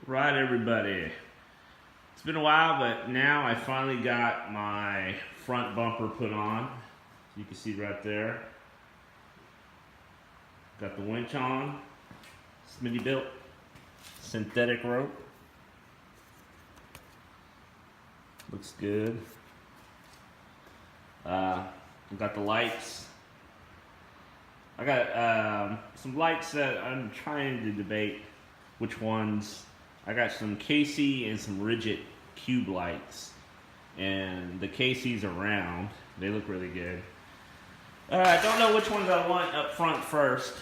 Right, everybody. It's been a while, but now I finally got my front bumper put on. You can see right there. Got the winch on. Smitty built synthetic rope. Looks good. Got the lights. I got some lights that I'm trying to debate which ones. I got some KC and some Rigid cube lights, and the KCs are round. They look really good. I don't know which ones I want up front first.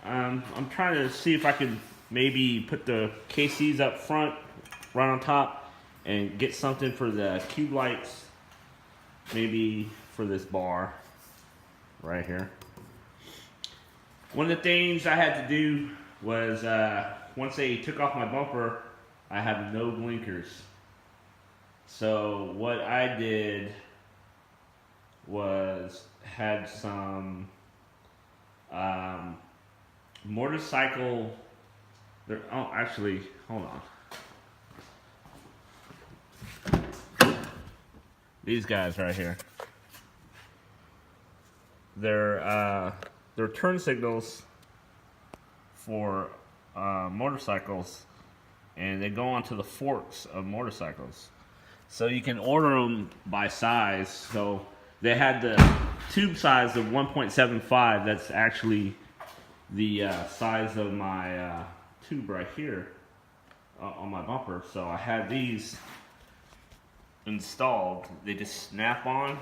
I'm trying to see if I can maybe put the KCs up front, right on top, and get something for the cube lights, maybe for this bar right here. One of the things I had to do was once they took off my bumper, I have no blinkers. So what I did was had some motorcycle. Oh, actually, hold on. These guys right here. They're turn signals for motorcycles, and they go onto the forks of motorcycles. So you can order them by size. So they had the tube size of 1.75. That's actually the size of my tube right here on my bumper. So I had these installed. They just snap on,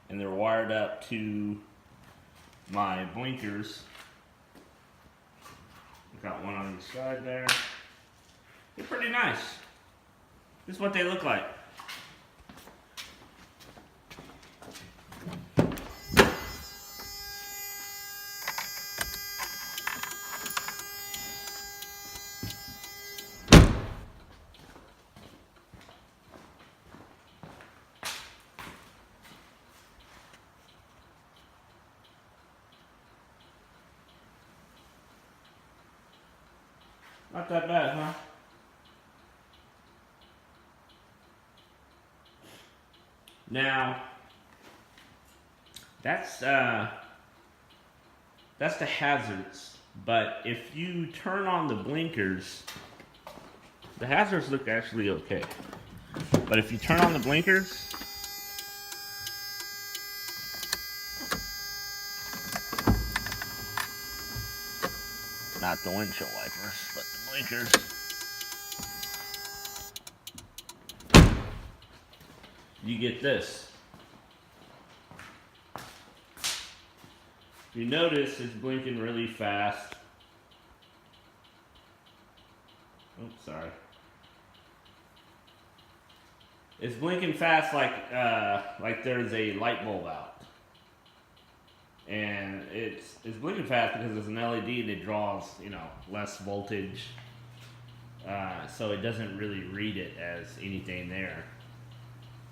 and they're wired up to my blinkers. Got one on each side there. They're pretty nice. This is what they look like. Not that bad, huh? Now, that's the hazards. But if you turn on the blinkers, the hazards look actually okay. But if you turn on the blinkers, not the windshield wipers, but the blinkers, you get this. You notice it's blinking really fast. Oops, sorry. It's blinking fast like there's a light bulb out. And it's blinking fast because it's an LED and it draws, less voltage. So it doesn't really read it as anything there.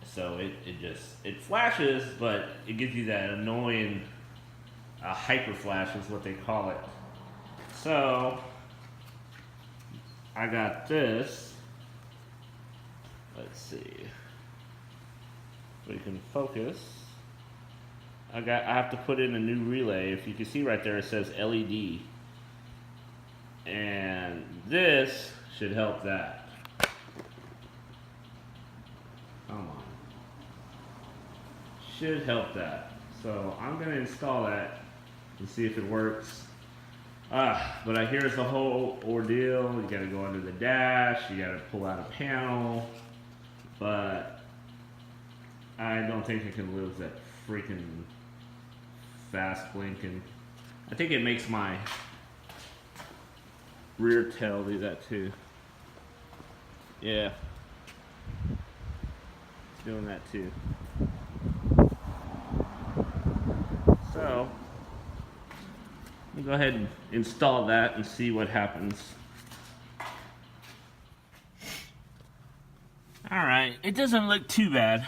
So it flashes, but it gives you that annoying hyper flash is what they call it. So I got this. Let's see if we can focus. I have to put in a new relay. If you can see right there, it says LED, and this should help that. Come on, should help that. So I'm gonna install that and see if it works. But I hear it's a whole ordeal. You gotta go under the dash. You gotta pull out a panel. But I don't think I can lose that freaking fast blinking. I think it makes my rear tail do that too. Yeah, it's doing that too. So let me go ahead and install that and see what happens. Alright, it doesn't look too bad.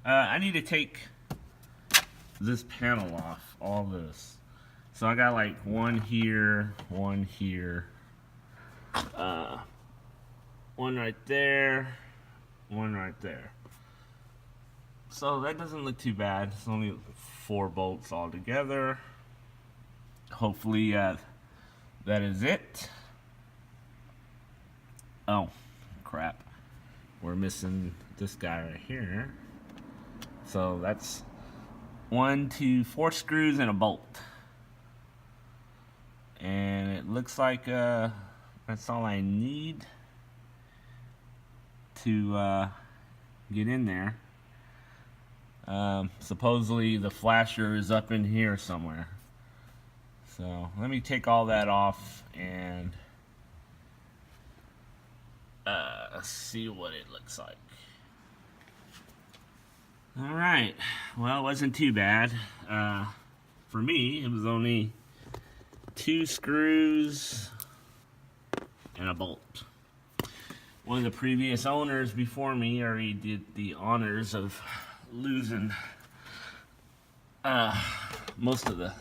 I need to take this panel off, all this. So I got like one here, one right there, one right there. So that doesn't look too bad. It's only 4 bolts all together. Hopefully that is it. Oh, crap. We're missing this guy right here. So that's 1, 2, 4 screws and a bolt. And it looks like that's all I need to get in there. Supposedly the flasher is up in here somewhere. So let me take all that off and see what it looks like. Alright, well, it wasn't too bad. For me, it was only 2 screws and a bolt. One of the previous owners before me already did the honors of losing most of the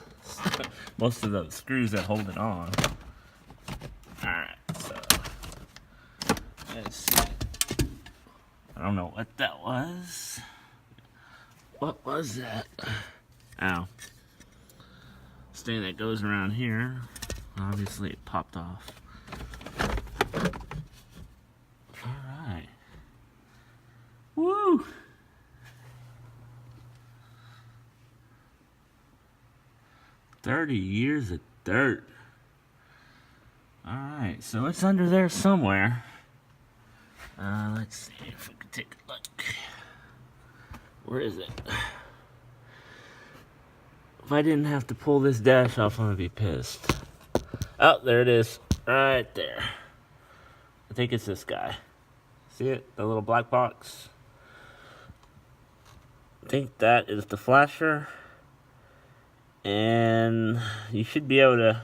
screws that hold it on. Alright, so let's see. I don't know what that was. What was that? Ow. This thing that goes around here. Obviously it popped off. Alright. Woo! "30 years of dirt." Alright, so it's under there somewhere. Let's see if we can take a look. Where is it? If I didn't have to pull this dash off, I'm gonna be pissed. Oh, there it is. Right there. I think it's this guy. See it? The little black box? I think that is the flasher. And you should be able to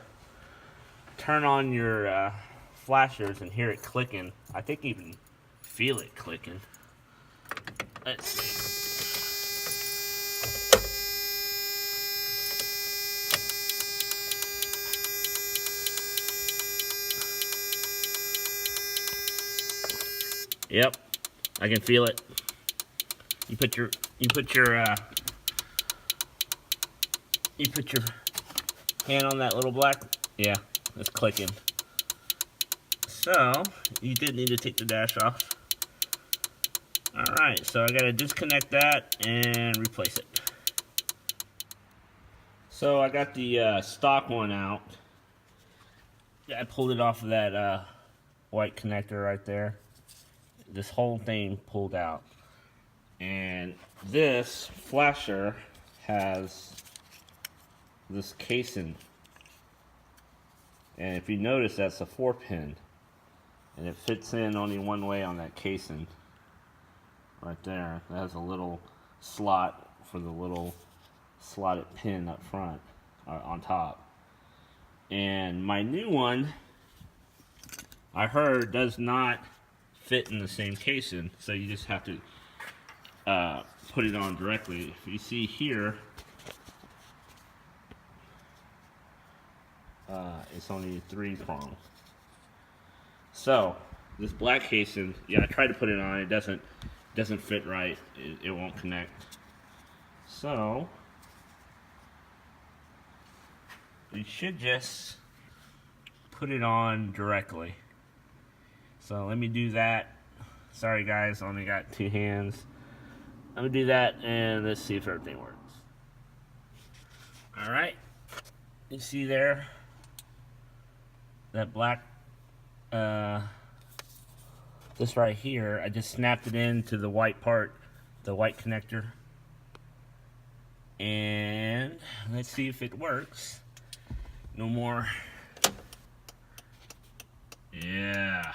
turn on your flashers and hear it clicking. I think even feel it clicking. Let's see. Yep, I can feel it. You put your hand on that little black, yeah, it's clicking. So you did need to take the dash off. Alright, so I gotta disconnect that and replace it. So I got the stock one out. I pulled it off of that white connector right there. This whole thing pulled out. And this flasher has this casing. And if you notice, that's a 4-pin. And it fits in only one way on that casing. Right there. That has a little slot for the little slotted pin up front, on top. And my new one, I heard, does not fit in the same casing, so you just have to put it on directly. If you see here, it's only 3-prong. So this black casing, yeah, I tried to put it on, it doesn't fit right. It won't connect. So you should just put it on directly. So let me do that. Sorry guys, only got 2 hands. I'm gonna do that and let's see if everything works. Alright, you see there, that black, this right here, I just snapped it into the white part, the white connector. And let's see if it works. No more. Yeah.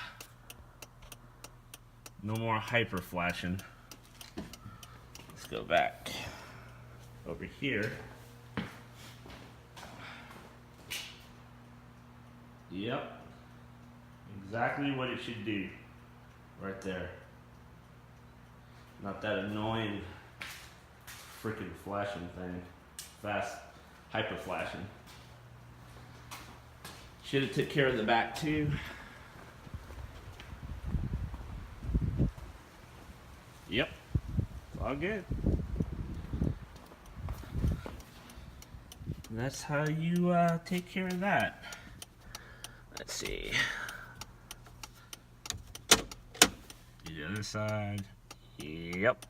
No more hyper flashing. Let's go back over here. Yep. Exactly what it should do. Right there. Not that annoying freaking flashing thing. Fast hyper flashing. Should have took care of the back too. Yep, it's all good. And that's how you take care of that. Let's see. The other side. Yep.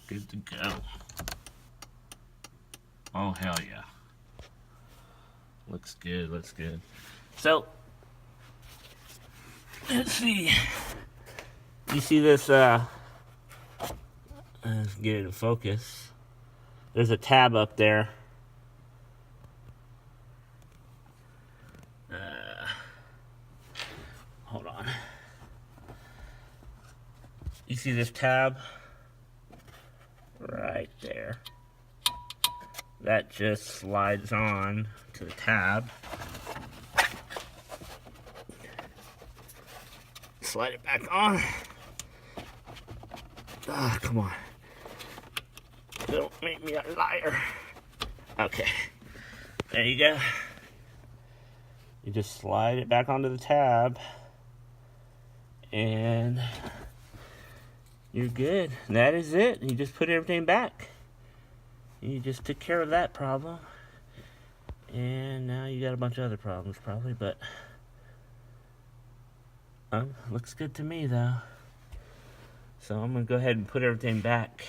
Good to go. Oh, hell yeah. Looks good, looks good. So, let's see. You see this, let's get it in focus. There's a tab up there. Hold on. You see this tab? Right there. That just slides on to the tab. Slide it back on. Ah, come on. Don't make me a liar. Okay. There you go. You just slide it back onto the tab. And you're good. That is it. You just put everything back. You just took care of that problem. And now you got a bunch of other problems probably, but looks good to me though. So I'm gonna go ahead and put everything back.